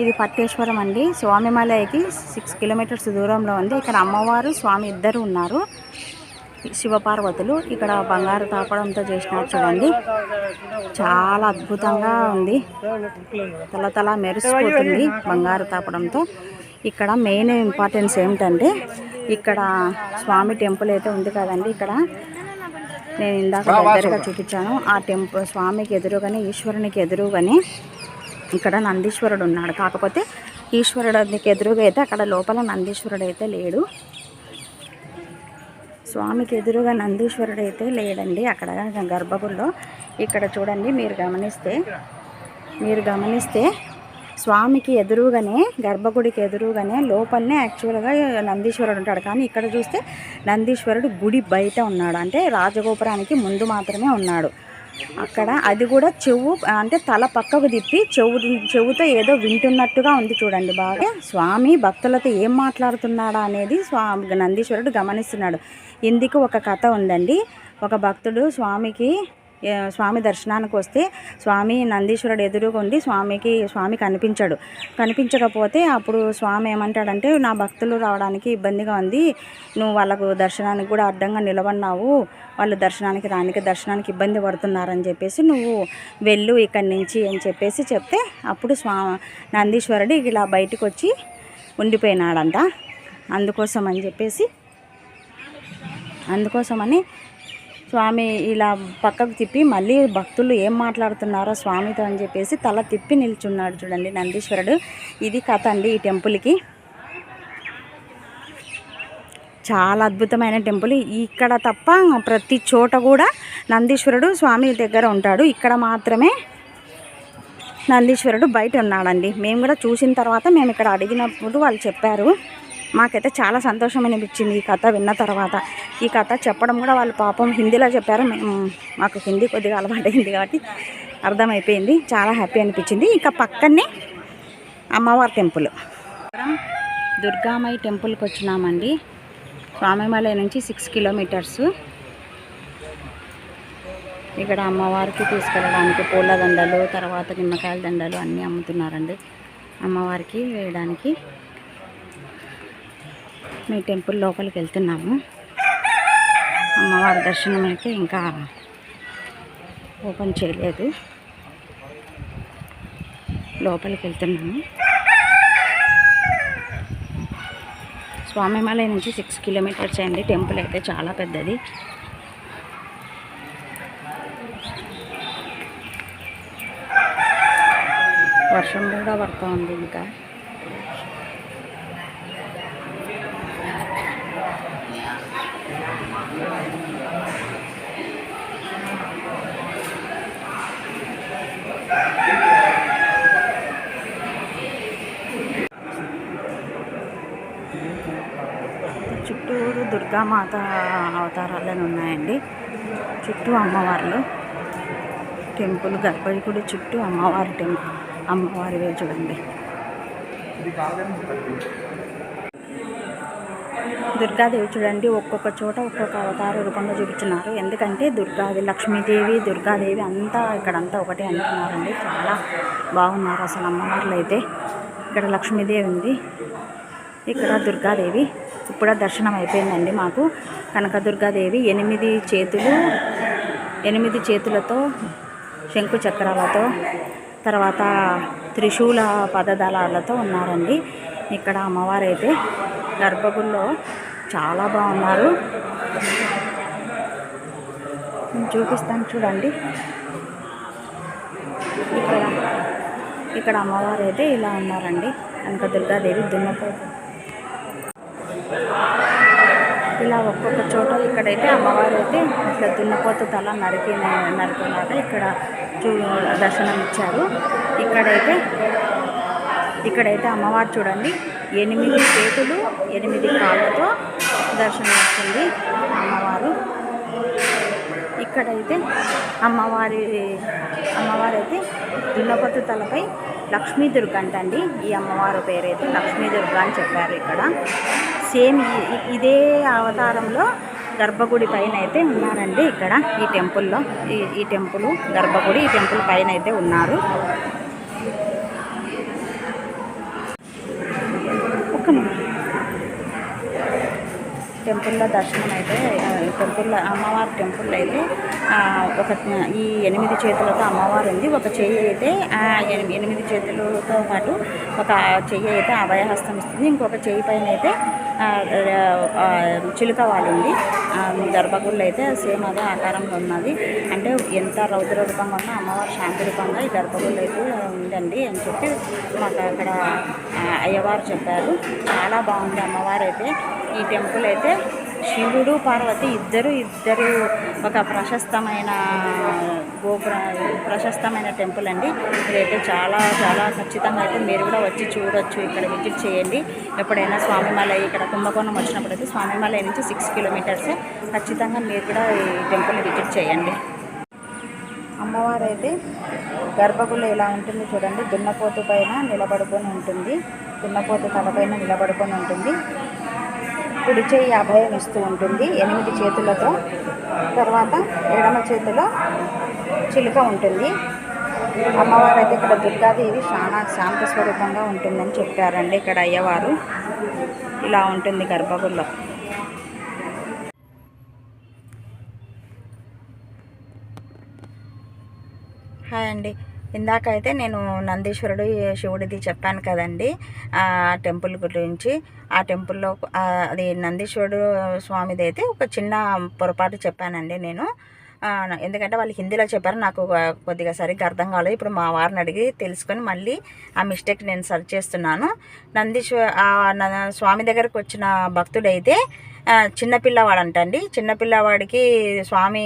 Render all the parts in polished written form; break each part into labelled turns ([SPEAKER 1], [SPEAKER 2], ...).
[SPEAKER 1] ఇది పట్టేశ్వరం అండి. స్వామిమలైకి 6 కిలోమీటర్స్ దూరంలో ఉంది. ఇక్కడ అమ్మవారు స్వామి ఇద్దరు ఉన్నారు, శివపార్వతులు. ఇక్కడ బంగారు తాపడంతో చేసినారు చూడండి, చాలా అద్భుతంగా ఉంది, తల మెరిసిపోతుంది బంగారు తాపడంతో. ఇక్కడ మెయిన్ ఇంపార్టెన్స్ ఏమిటంటే ఇక్కడ స్వామి టెంపుల్ అయితే ఉంది కదండి. ఇక్కడ నేను ఇందాక దగ్గరగా చూపించాను. ఆ టెంపుల్ స్వామికి ఎదురుగానే, ఈశ్వరునికి ఎదురుగానే ఇక్కడ నందీశ్వరుడు ఉన్నాడు. కాకపోతే ఈశ్వరుడికి ఎదురుగా అయితే అక్కడ లోపల నందీశ్వరుడు అయితే లేడు. స్వామికి ఎదురుగా నందీశ్వరుడు అయితే లేడండి అక్కడ గర్భగుడిలో. ఇక్కడ చూడండి, మీరు గమనిస్తే స్వామికి ఎదురుగానే, గర్భగుడికి ఎదురుగానే లోపలనే యాక్చువల్గా నందీశ్వరుడు ఉంటాడు. కానీ ఇక్కడ చూస్తే నందీశ్వరుడు గుడి బయట ఉన్నాడు, అంటే రాజగోపురానికి ముందు మాత్రమే ఉన్నాడు అక్కడ. అది కూడా చెవు అంటే తల పక్కకు తిప్పి చెవుతో ఏదో వింటున్నట్టుగా ఉంది చూడండి బాగా. స్వామి భక్తులతో ఏం మాట్లాడుతున్నాడా అనేది నందీశ్వరుడు గమనిస్తున్నాడు. ఇందుకు ఒక కథ ఉందండి. ఒక భక్తుడు స్వామి దర్శనానికి వస్తే స్వామి నందీశ్వరుడు ఎదురుగా ఉండి స్వామి కనిపించకపోతే అప్పుడు స్వామి ఏమంటాడంటే, నా భక్తులు రావడానికి ఇబ్బందిగా ఉంది, నువ్వు వాళ్ళకు దర్శనానికి కూడా అడ్డంగా నిలబడినావు, వాళ్ళు దర్శనానికి ఇబ్బంది పడుతున్నారని చెప్పేసి నువ్వు వెళ్ళు ఇక్కడి నుంచి అని చెప్పేసి చెప్తే, అప్పుడు నందీశ్వరుడు ఇలా బయటకు వచ్చి ఉండిపోయినాడంట. అందుకోసమని స్వామి ఇలా పక్కకు తిప్పి మళ్ళీ భక్తులు ఏం మాట్లాడుతున్నారో స్వామితో అని చెప్పేసి తల తిప్పి నిల్చున్నాడు చూడండి నందీశ్వరుడు. ఇది కథ అండి ఈ టెంపుల్కి. చాలా అద్భుతమైన టెంపుల్. ఇక్కడ తప్ప ప్రతి చోట కూడా నందీశ్వరుడు స్వామి దగ్గర ఉంటాడు. ఇక్కడ మాత్రమే నందీశ్వరుడు బయట ఉన్నాడండి. మేము కూడా చూసిన తర్వాత మేము ఇక్కడ అడిగినప్పుడు వాళ్ళు చెప్పారు. మాకైతే చాలా సంతోషం అనిపించింది ఈ కథ విన్న తర్వాత. ఈ కథ చెప్పడం కూడా వాళ్ళు పాపం హిందీలో చెప్పారు. మాకు హిందీ కొద్దిగా అలవాటైంది కాబట్టి అర్థమైపోయింది. చాలా హ్యాపీ అనిపించింది. ఇంకా పక్కనే అమ్మవారి టెంపుల్, దుర్గామాయి టెంపుల్కి వచ్చినామండి. స్వామిమలై నుంచి 6 కిలోమీటర్స్. ఇక్కడ అమ్మవారికి తీసుకెళ్ళడానికి పూల దండలు, తర్వాత నిమ్మకాయల దండలు అన్నీ అమ్ముతున్నారండి అమ్మవారికి వేయడానికి. మీ టెంపుల్ లోపలికి వెళ్తున్నాము. అమ్మవారి దర్శనం అయితే ఇంకా ఓపెన్ చేయలేదు, లోపలికి వెళ్తున్నాము. స్వామిమలై నుంచి 6 కిలోమీటర్స్ అండి. టెంపుల్ అయితే చాలా పెద్దది. వర్షం కూడా పడుతూ ఉంది. ఇంకా చుట్టూరు దుర్గామాత అవతారాలను ఉన్నాయండి. చుట్టూ అమ్మవార్లు, టెంపుల్ గర్భగుడి చుట్టూ అమ్మవారివే చూడండి. దుర్గాదేవి చూడండి, ఒక్కొక్క చోట ఒక్కొక్క అవతార రూపంలో చూపించున్నారు. ఎందుకంటే లక్ష్మీదేవి, దుర్గాదేవి అంతా ఇక్కడంతా ఒకటే అంటున్నారండి. చాలా బాగున్నారు అసలు అమ్మవార్లు అయితే. ఇక్కడ లక్ష్మీదేవి ఉంది, ఇక్కడ దుర్గాదేవి. ఇప్పుడు దర్శనం అయిపోయిందండి మాకు. కనకదుర్గాదేవి 8 చేతులతో, శంకు చక్రాలతో, తర్వాత త్రిశూల పదదళాలతో ఉన్నారండి. ఇక్కడ అమ్మవారు అయితే గర్భగుడిలో చాలా బాగున్నారు. నేను చూపిస్తాను చూడండి. ఇక్కడ అమ్మవారు అయితే ఇలా ఉన్నారండి. కనకదుర్గాదేవి దున్నపోతు. ఇలా ఒక్కొక్క చోట ఇక్కడైతే అమ్మవారు అయితే ఇట్లా దున్నపోతు తల నరికినాక ఇక్కడ దర్శనం ఇచ్చారు. ఇక్కడైతే అమ్మవారు చూడండి 8 చేతులు 8 కాళ్ళతో దర్శనం ఇస్తుంది అమ్మవారు. ఇక్కడైతే అమ్మవారైతే దున్నపోతు తలపై లక్ష్మీదుర్గ అంటండి. ఈ అమ్మవారి పేరైతే లక్ష్మీదుర్గ అని చెప్పారు. ఇక్కడ సేమ్ ఇదే అవతారంలో గర్భగుడి పైన అయితే ఉన్నారండి. ఇక్కడ ఈ టెంపుల్లో ఈ టెంపుల్ గర్భగుడి, ఈ టెంపుల్ పైన అయితే ఉన్నారు. టెంపుల్లో దర్శనం అయితే టెంపుల్లో అమ్మవారి టెంపుల్లో అయితే ఒక ఈ 8 చేతులతో అమ్మవారు ఉంది. ఒక చెయ్యి అయితే 8 చేతులతో పాటు ఒక చెయ్యి అయితే అభయహస్తం ఇస్తుంది. ఇంకొక చెయ్యి పైన అయితే చిలుక వాలింది. గర్భగుడిలో అయితే సేమ్ అదే ఆకారంలో ఉన్నది. అంటే ఎంత రౌద్ర రూపంగా ఉన్నా అమ్మవారు శాంతి రూపంగా ఈ గర్భగుడిలో అయితే ఉందండి అని చెప్పి మాకు అక్కడ అయ్యవారు చెప్పారు. చాలా బాగుంది అమ్మవారు అయితే. ఈ టెంపుల్ అయితే శివుడు పార్వతి ఇద్దరు ఒక ప్రశస్తమైన టెంపుల్ అండి. ఇదైతే చాలా చాలా ఖచ్చితంగా అయితే మీరు కూడా వచ్చి చూడొచ్చు. ఇక్కడ విజిట్ చేయండి. ఎప్పుడైనా స్వామిమలై ఇక్కడ కుంభకోణం వచ్చినప్పుడు అయితే స్వామిమలై నుంచి 6 కిలోమీటర్స్. ఖచ్చితంగా మీరు కూడా ఈ టెంపుల్ని విజిట్ చేయండి. అమ్మవారు అయితే గర్భగుడిలో ఇలా ఉంటుంది చూడండి. దున్నపోతు పైన నిలబడుకొని ఉంటుంది. దున్నపోతు తలపైన నిలబడుకొని ఉంటుంది. కుడి చేయి అభయం ఇస్తూ ఉంటుంది 8 చేతులతో. తర్వాత ఎడమ చేతిలో చిలుక ఉంటుంది. అమ్మవారు అయితే ఇక్కడ దుర్గాదేవి చాలా శాంత స్వరూపంగా ఉంటుందని చెప్పారండి ఇక్కడ అయ్యవారు. ఇలా ఉంటుంది గర్భగుడిలో. హాయ్ అండి. ఇందాకైతే నేను నందీశ్వరుడు శివుడిది చెప్పాను కదండి ఆ టెంపుల్ గురించి. ఆ టెంపుల్లో అది నందీశ్వరుడు స్వామిది అయితే ఒక చిన్న పొరపాటు చెప్పానండి నేను. ఎందుకంటే వాళ్ళు హిందీలో చెప్పారు, నాకు కొద్దిగా సరిగ్గా అర్థం కాలేదు. ఇప్పుడు మా వారిని అడిగి తెలుసుకొని మళ్ళీ ఆ మిస్టేక్ నేను సరి చేస్తున్నాను. స్వామి దగ్గరకు వచ్చిన భక్తుడైతే చిన్నపిల్లవాడు అంటండి. చిన్నపిల్లవాడికి స్వామి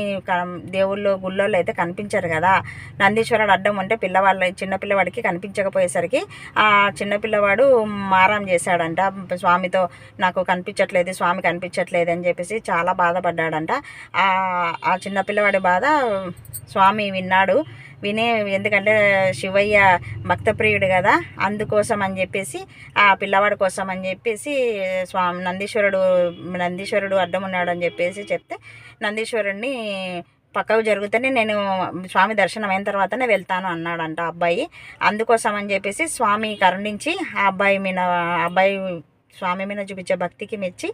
[SPEAKER 1] దేవుళ్ళు గుళ్ళల్లో అయితే కనిపించారు కదా. నందీశ్వరుడు అడ్డం ఉంటే చిన్నపిల్లవాడికి కనిపించకపోయేసరికి ఆ చిన్నపిల్లవాడు మారం చేశాడంట స్వామితో. నాకు కనిపించట్లేదు, స్వామి కనిపించట్లేదు అని చెప్పేసి చాలా బాధపడ్డాడంట. ఆ చిన్నపిల్లవాడి బాధ స్వామి విన్నాడు. ఎందుకంటే శివయ్య భక్తప్రియుడు కదా, అందుకోసం అని చెప్పేసి ఆ పిల్లవాడి కోసం అని చెప్పేసి నందీశ్వరుడు అడ్డం ఉన్నాడు అని చెప్పేసి చెప్తే నందీశ్వరుడిని పక్కకు జరుగుతూనే నేను స్వామి దర్శనం అయిన తర్వాతనే వెళ్తాను అన్నాడంట అబ్బాయి. అందుకోసం అని చెప్పేసి స్వామి కరుణించి ఆ అబ్బాయి స్వామి మీద చూపించే భక్తికి మెచ్చి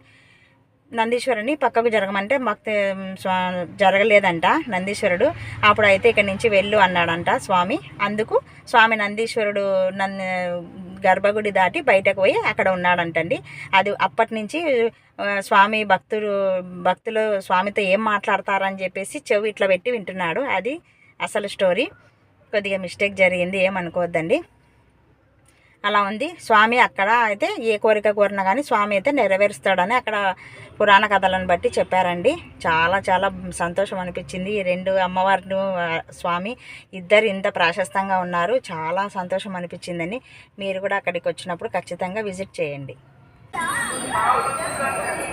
[SPEAKER 1] నందీశ్వరుని పక్కకు జరగమంటే జరగలేదంట నందీశ్వరుడు. అప్పుడు అయితే ఇక్కడి నుంచి వెళ్ళు అన్నాడంట స్వామి. అందుకు స్వామి నందీశ్వరుడు గర్భగుడి దాటి బయటకు పోయి అక్కడ ఉన్నాడంటండి. అది అప్పటి నుంచి స్వామి భక్తులు స్వామితో ఏం మాట్లాడతారని చెప్పేసి చెవి ఇట్లా పెట్టి వింటున్నాడు. అది అసలు స్టోరీ. కొద్దిగా మిస్టేక్ జరిగింది, ఏమనుకోవద్దండి. అలా ఉంది. స్వామి అక్కడ అయితే ఏ కోరిక కోరినా కానీ స్వామి అయితే నెరవేరుస్తాడని అక్కడ పురాణ కథలను బట్టి చెప్పారండి. చాలా చాలా సంతోషం అనిపించింది. ఈ 2 అమ్మవారు స్వామి ఇద్దరు ఇంత ప్రాశస్తంగా ఉన్నారు. చాలా సంతోషం అనిపించిందని. మీరు కూడా అక్కడికి వచ్చినప్పుడు ఖచ్చితంగా విజిట్ చేయండి.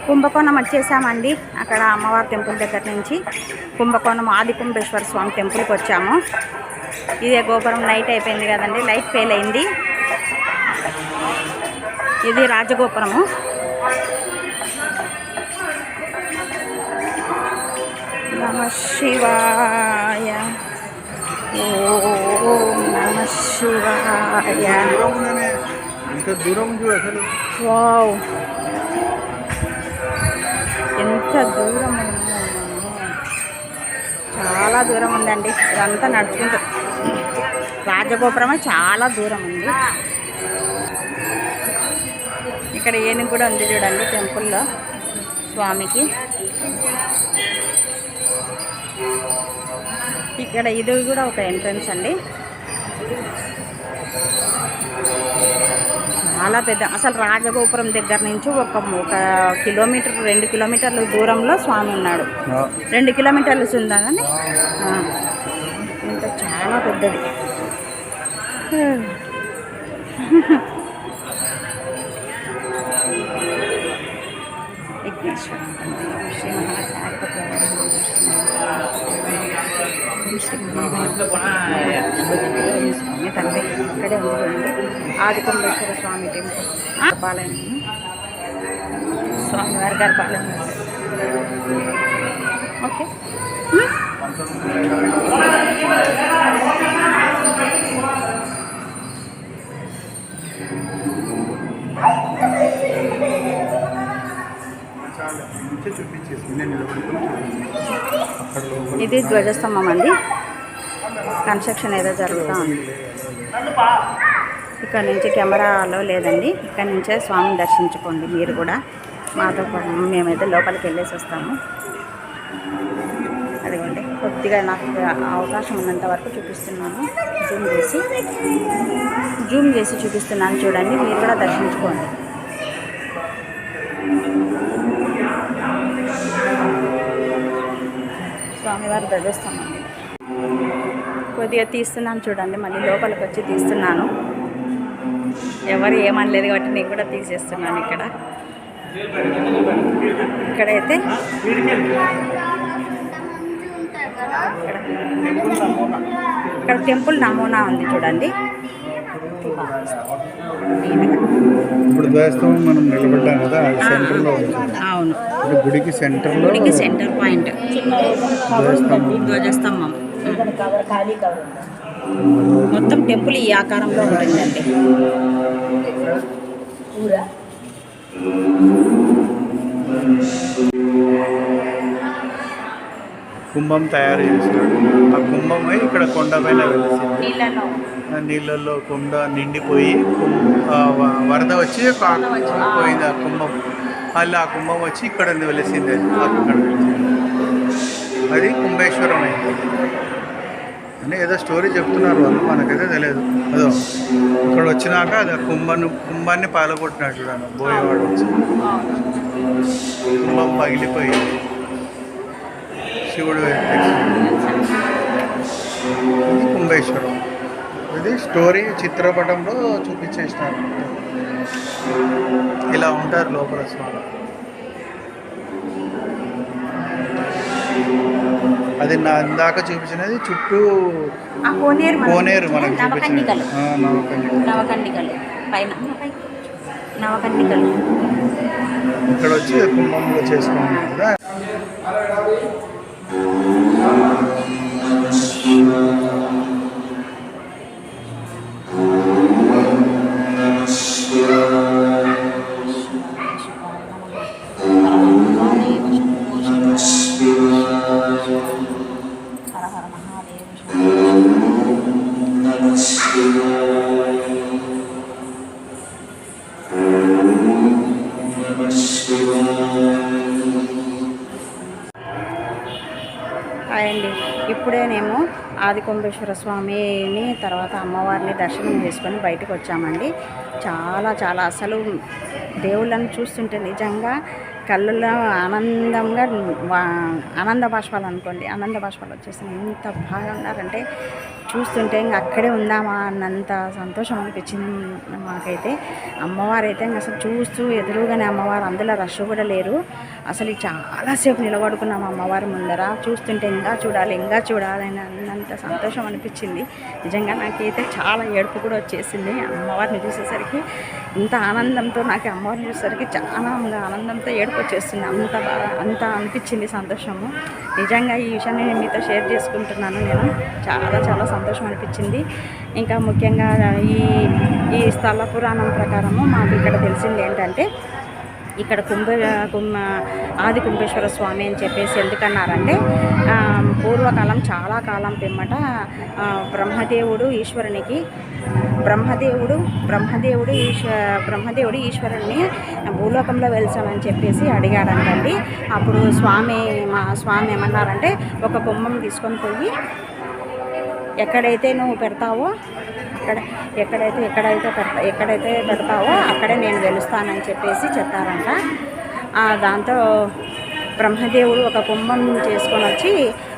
[SPEAKER 1] కుంభకోణం వచ్చేసామండి. అక్కడ అమ్మవారి టెంపుల్ దగ్గర నుంచి కుంభకోణం ఆదికుంభేశ్వర స్వామి టెంపుల్కి వచ్చాము. ఇదే గోపురం లైట్ అయిపోయింది కదండి, లైట్ ఫెయిల్ అయింది. ఇది రాజగోపురము. నమ శివాయ, ఓం నమ శివాయ. వావ్, ఎంత దూరం, చాలా దూరం ఉందండి. ఇదంతా నడుచుకుంటూ రాజగోపురమే చాలా దూరం ఉంది. ఇక్కడ ఏనుగు కూడా ఉంది చూడండి టెంపుల్లో స్వామికి. ఇక్కడ ఇది కూడా ఒక ఎంట్రన్స్ అండి. చాలా పెద్ద, అసలు రాజగోపురం దగ్గర నుంచి ఒక కిలోమీటర్ 2 కిలోమీటర్ల దూరంలో స్వామి ఉన్నాడు. 2 కిలోమీటర్లు ఉందా కానీ ఇంత చాలా పెద్దది. స్వామి తండ్రి ఇక్కడే ఉంది. ఆదికుంభేశ్వర స్వామి టెంపుల్ గర్భాలయం, స్వామివారి గర్భాలయం. ఓకే. ఇది ధ్వజస్తంభం అండి. కన్స్ట్రక్షన్ ఏదో జరుగుతూ ఉంది. ఇక్కడ నుంచి కెమెరాలో లేదండి. ఇక్కడ నుంచే స్వామిని దర్శించుకోండి మీరు కూడా. మాతో మేమైతే లోపలికి వెళ్ళేసి వస్తాము. అదిగోండి, కొద్దిగా నాకు అవకాశం ఉన్నంత వరకు చూపిస్తున్నాను. జూమ్ చేసి చూపిస్తున్నాను, చూడండి. మీరు కూడా దర్శించుకోండి. స్వామివారి ధ్వజస్తంభం కొద్దిగా తీస్తున్నాను చూడండి. మళ్ళీ లోపలికి వచ్చి తీస్తున్నాను. ఎవరు ఏమనలేదు కాబట్టి నేను కూడా తీసేస్తున్నాను. ఇక్కడైతే ఇక్కడ టెంపుల్ నమూనా ఉంది చూడండి.
[SPEAKER 2] ఇప్పుడు ధ్వజస్తంభం మనం నిలబడ్డాం కదా, సెంటర్లో.
[SPEAKER 1] అవును,
[SPEAKER 2] గుడికి
[SPEAKER 1] సెంటర్ పాయింట్ ధ్వజస్తంభం. మొత్తం టెంపుల్ ఈ ఆకారంలో ఉంటుందండి.
[SPEAKER 2] కుంభం తయారు చేస్తాడు. ఆ కుంభమై ఇక్కడ కొండ పైన వెలిసింది. నీళ్ళల్లో కుండ నిండిపోయి వరద వచ్చి పోయింది ఆ కుంభం. మళ్ళీ ఆ కుంభం వచ్చి ఇక్కడ వెలిసింది. అక్కడ అది కుంభేశ్వరం అయింది అని ఏదో స్టోరీ చెప్తున్నారు వాళ్ళు, మనకైతే తెలియదు. అదో ఇక్కడ వచ్చినాక అది కుంభాన్ని పాలగొట్టినట్టు చూడాలి. బోయేవాడు వచ్చి కుంభం పగిలిపోయింది. శివుడు కుంభేశ్వరం. ఇది స్టోరీ చిత్రపటంలో చూపించేసినారు. ఇలా ఉంటారు లోపల స్వామి. అది నా ఇందాక చూపించినది చుట్టూ కోనేరు మనకు చూపించినది.
[SPEAKER 1] నవకన్నికలు
[SPEAKER 2] ఇక్కడ వచ్చి కుంభంలో చేసుకున్నాం కదా.
[SPEAKER 1] అండి, ఇప్పుడేనేమో ఆది కుంభేశ్వర స్వామిని తర్వాత అమ్మవారిని దర్శనం చేసుకొని బయటకు వచ్చామండి. చాలా చాలా అసలు దేవుళ్ళని చూస్తుంటే నిజంగా కళ్ళల్లో ఆనంద బాష్పాలు అనుకోండి. ఆనంద బాష్పాలు వచ్చేసి ఎంత బాగా ఉన్నారంటే చూస్తుంటే ఇంకా అక్కడే ఉందామా అన్నంత సంతోషం అనిపించింది మాకైతే. అమ్మవారు అయితే అసలు చూస్తూ ఎదురుగానే అమ్మవారు, అందులో రష్ కూడా లేరు. అసలు చాలాసేపు నిలబడుకున్నాము అమ్మవారి ముందర. చూస్తుంటే ఇంకా చూడాలి అని అన్నంత సంతోషం అనిపించింది. నిజంగా నాకైతే చాలా ఏడుపు కూడా వచ్చేసింది అమ్మవారిని చూసేసరికి. ఇంత ఆనందంతో నాకు అమ్మవారిని చూసేసరికి చాలా ఆనందంతో ఏడుపు వచ్చేస్తుంది. అంత అనిపించింది సంతోషము. నిజంగా ఈ విషయాన్ని నేను మీతో షేర్ చేసుకుంటున్నాను. నేను చాలా సంతోషం అనిపించింది. ఇంకా ముఖ్యంగా ఈ స్థల పురాణం ప్రకారము మాకు ఇక్కడ తెలిసింది ఏంటంటే, ఇక్కడ ఆది కుంభేశ్వర స్వామి అని చెప్పేసి ఎందుకన్నారంటే, పూర్వకాలం చాలా కాలం పిమ్మట బ్రహ్మదేవుడు ఈశ్వరుణ్ణి భూలోకంలో వెళ్తామని చెప్పేసి అడిగాడంటండి. అప్పుడు మా స్వామి ఏమన్నారంటే, ఒక కుంభం తీసుకొని పోయి ఎక్కడైతే నువ్వు పెడతావో ఎక్కడైతే పెడతావో అక్కడే నేను వెలుస్తానని చెప్పేసి చెప్పారంట. దాంతో బ్రహ్మదేవుడు ఒక కుంభం చేసుకొని వచ్చి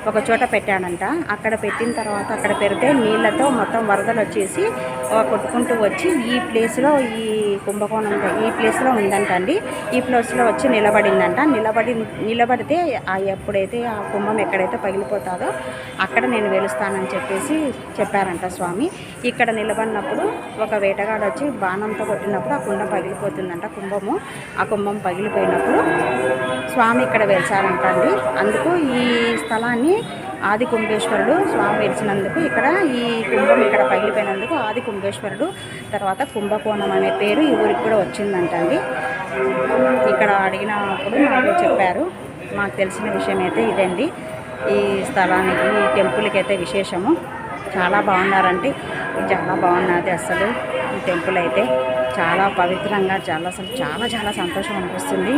[SPEAKER 1] ఒక చోట పెట్టాడంట. అక్కడ పెట్టిన తర్వాత అక్కడ పెడితే నీళ్ళతో మొత్తం వరదలు వచ్చేసి కొట్టుకుంటూ వచ్చి ఈ ప్లేస్లో ఈ కుంభకోణం ఈ ప్లేస్లో ఉందంటండి. ఈ ప్లేస్లో వచ్చి నిలబడిందంట. నిలబడితే ఎప్పుడైతే ఆ కుంభం ఎక్కడైతే పగిలిపోతుందో అక్కడ నేను వెలుస్తానని చెప్పేసి చెప్పారంట స్వామి. ఇక్కడ నిలబడినప్పుడు ఒక వేటగాడు వచ్చి బాణంతో కొట్టినప్పుడు ఆ కుండం పగిలిపోతుందంట. ఆ కుంభం పగిలిపోయినప్పుడు స్వామి ఇక్కడ వెలిసారంట అండి. అందుకు ఈ స్థలాన్ని ఆది కుంభేశ్వరుడు స్వామి వెలిసినందుకు ఇక్కడ ఈ కుంభం ఇక్కడ పగిలిపోయినందుకు ఆది కుంభేశ్వరుడు తర్వాత కుంభకోణం అనే పేరు ఈ ఊరికి కూడా వచ్చిందంట అండి. ఇక్కడ ఇక్కడ అడిగినప్పుడు నాకు చెప్పారు. మాకు తెలిసిన విషయం అయితే ఇదండి. ఈ స్థలానికి, ఈ టెంపుల్కి అయితే విశేషము. చాలా బాగున్నారంటే చాలా బాగున్నది. అసలు ఈ టెంపుల్ అయితే చాలా పవిత్రంగా, అసలు చాలా సంతోషం అనిపిస్తుంది.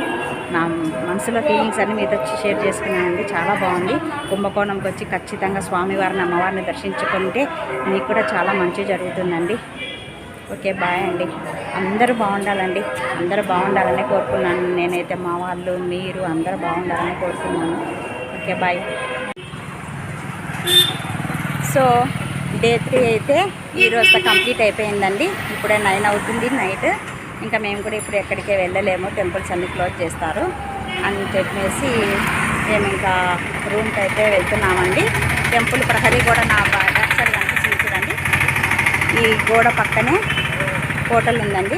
[SPEAKER 1] నా మనసులో ఫీలింగ్స్ అన్నీ మీతో షేర్ చేసుకున్నానండి. చాలా బాగుంది. కుంభకోణంకి వచ్చి ఖచ్చితంగా స్వామివారిని, అమ్మవారిని దర్శించుకుంటే మీకు కూడా చాలా మంచి జరుగుతుందండి. ఓకే, బాయ్ అండి. అందరూ బాగుండాలండి. అందరూ బాగుండాలని కోరుకున్నాను. నేనైతే మా వాళ్ళు, మీరు అందరూ బాగుండాలని కోరుకున్నాను. Okay, bye. సో డే 3 అయితే ఈరోజు కంప్లీట్ అయిపోయిందండి. ఇప్పుడే 9 అవుతుంది నైట్. ఇంకా మేము కూడా ఇప్పుడు ఎక్కడికే వెళ్ళలేము, టెంపుల్స్ అన్నీ క్లోజ్ చేస్తారు అని చెప్పేసి మేము ఇంకా రూమ్కి అయితే వెళ్తున్నామండి. టెంపుల్ ప్రహరీ కూడా నా బ్యాక్ సైడ్ కనిపిస్తుంది చూడండి. ఈ గోడ పక్కనే హోటల్ ఉందండి.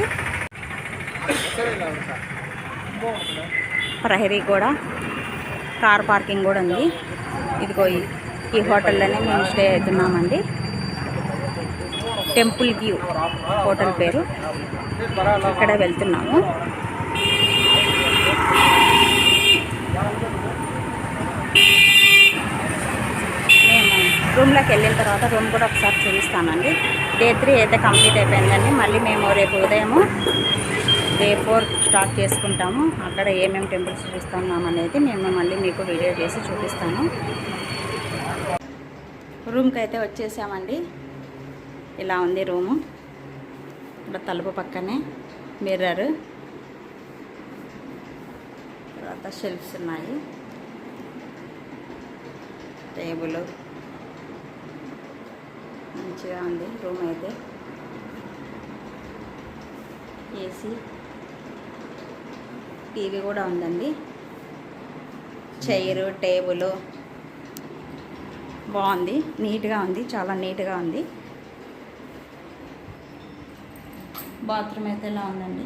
[SPEAKER 1] ప్రహరీ కూడా, కార్ పార్కింగ్ కూడా ఉంది. ఇదిగో ఈ హోటల్లోనే మేము స్టే అవుతున్నామండి. టెంపుల్ వ్యూ హోటల్ పేరు. ఇక్కడ వెళ్తున్నాము. మేము రూమ్లోకి వెళ్ళిన తర్వాత రూమ్ కూడా ఒకసారి చూపిస్తానండి. డే 3 అయితే కంప్లీట్ అయిపోయిందండి. మళ్ళీ మేము రేపు ఉదయము డే 4 స్టార్ట్ చేసుకుంటాము. అక్కడ ఏమేమి టెంపుల్స్ చూస్తున్నాం అనేది మేము మళ్ళీ మీకు వీడియో చేసి చూపిస్తాను. రూమ్కి అయితే వచ్చేసామండి. ఇలా ఉంది రూము. ఇక్కడ తలుపు పక్కనే మిర్రర్, తర్వాత షెల్ఫ్స్ ఉన్నాయి, టేబుల్. మంచిగా ఉంది రూమ్ అయితే. ఏసీ, టీవీ కూడా ఉందండి. చైరు, టేబుల్ బాగుంది. నీట్గా ఉంది, చాలా నీట్గా ఉంది. బాత్రూమ్ అయితే ఇలా ఉందండి.